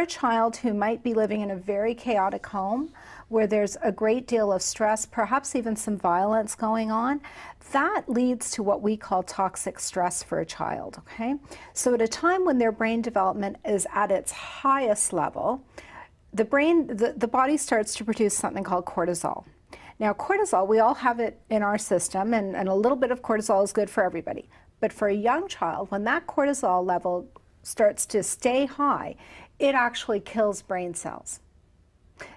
A child who might be living in a very chaotic home where there's a great deal of stress, perhaps even some violence going on, that leads to what we call toxic stress for a child, okay? So at a time when their brain development is at its highest level, the body starts to produce something called cortisol. Now cortisol, we all have it in our system, and a little bit of cortisol is good for everybody. But for a young child, when that cortisol level starts to stay high, it actually kills brain cells.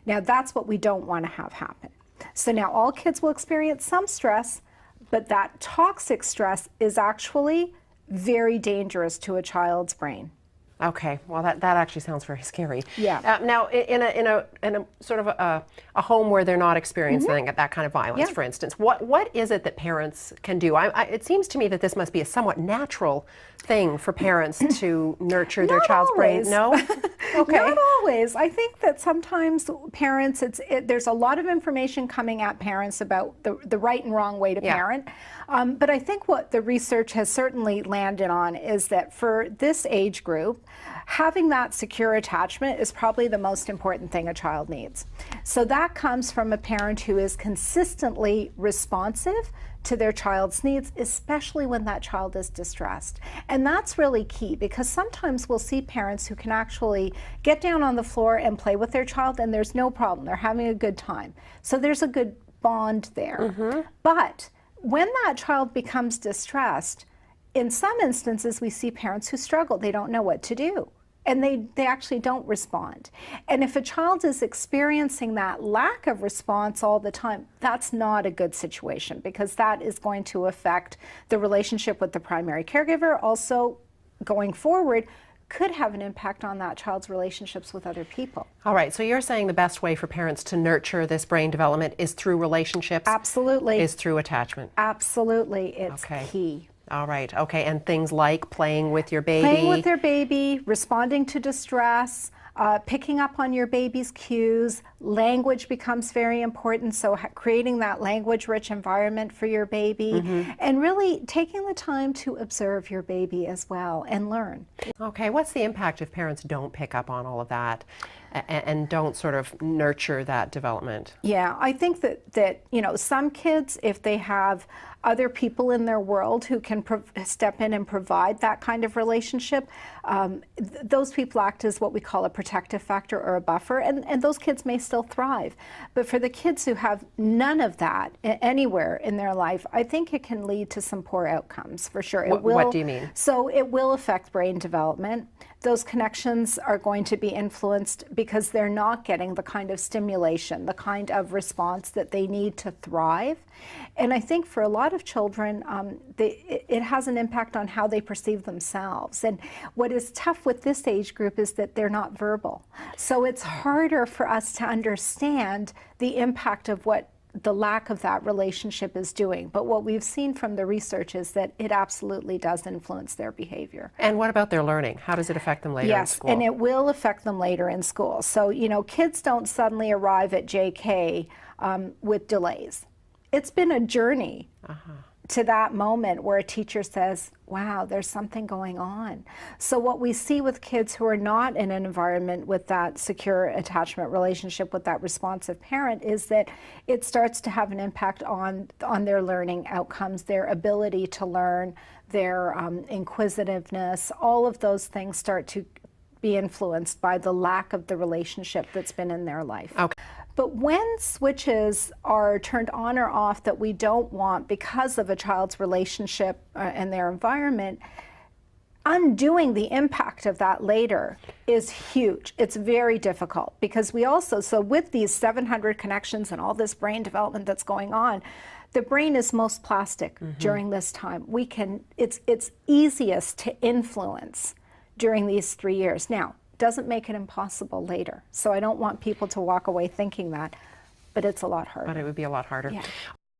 Now that's what we don't want to have happen. So now all kids will experience some stress, but that toxic stress is actually very dangerous to a child's brain. Okay, well that actually sounds very scary. Yeah. Now, in a sort of a home where they're not experiencing that kind of violence, for instance, what is it that parents can do? It seems to me that this must be a somewhat natural thing for parents to nurture their child's brain. No? Okay. Not always. I think that sometimes parents, there's a lot of information coming at parents about the right and wrong way to parent. But I think what the research has certainly landed on is that for this age group, having that secure attachment is probably the most important thing a child needs. So that comes from a parent who is consistently responsive to their child's needs, especially when that child is distressed. And that's really key, because sometimes we'll see parents who can actually get down on the floor and play with their child and there's no problem, they're having a good time. So there's a good bond there. But when that child becomes distressed, in some instances we see parents who struggle, they don't know what to do. And they actually don't respond. And if a child is experiencing that lack of response all the time, that's not a good situation, because that is going to affect the relationship with the primary caregiver. Also, going forward, could have an impact on that child's relationships with other people. All right, so you're saying the best way for parents to nurture this brain development is through relationships? Absolutely. Is through attachment? Absolutely, it's key. All right, okay, and things like playing with your baby? Playing with your baby, responding to distress, picking up on your baby's cues. Language becomes very important, so creating that language-rich environment for your baby, and really taking the time to observe your baby as well and learn. Okay, what's the impact if parents don't pick up on all of that and don't sort of nurture that development? Yeah, I think that you know, some kids, if they have other people in their world who can step in and provide that kind of relationship, those people act as what we call a protective factor or a buffer, and those kids may still thrive. But for the kids who have none of that anywhere in their life, I think it can lead to some poor outcomes, for sure. What do you mean? So it will affect brain development. Those connections are going to be influenced because they're not getting the kind of stimulation, the kind of response that they need to thrive. And I think for a lot of children, it has an impact on how they perceive themselves. And what is tough with this age group is that they're not verbal. So it's harder for us to understand the impact of what the lack of that relationship is doing. But what we've seen from the research is that it absolutely does influence their behavior. And what about their learning? How does it affect them later in school? Yes, and it will affect them later in school. So, you know, kids don't suddenly arrive at JK with delays. It's been a journey to that moment where a teacher says, wow, there's something going on. So what we see with kids who are not in an environment with that secure attachment relationship with that responsive parent is that it starts to have an impact on their learning outcomes, their ability to learn, their inquisitiveness. All of those things start to be influenced by the lack of the relationship that's been in their life. Okay. But when switches are turned on or off that we don't want because of a child's relationship and their environment, undoing the impact of that later is huge. It's very difficult, because we also, so with these 700 connections and all this brain development that's going on, the brain is most plastic during this time. It's easiest to influence during these 3 years. Now, doesn't make it impossible later. So I don't want people to walk away thinking that, but it's a lot harder. But it would be a lot harder. Yeah.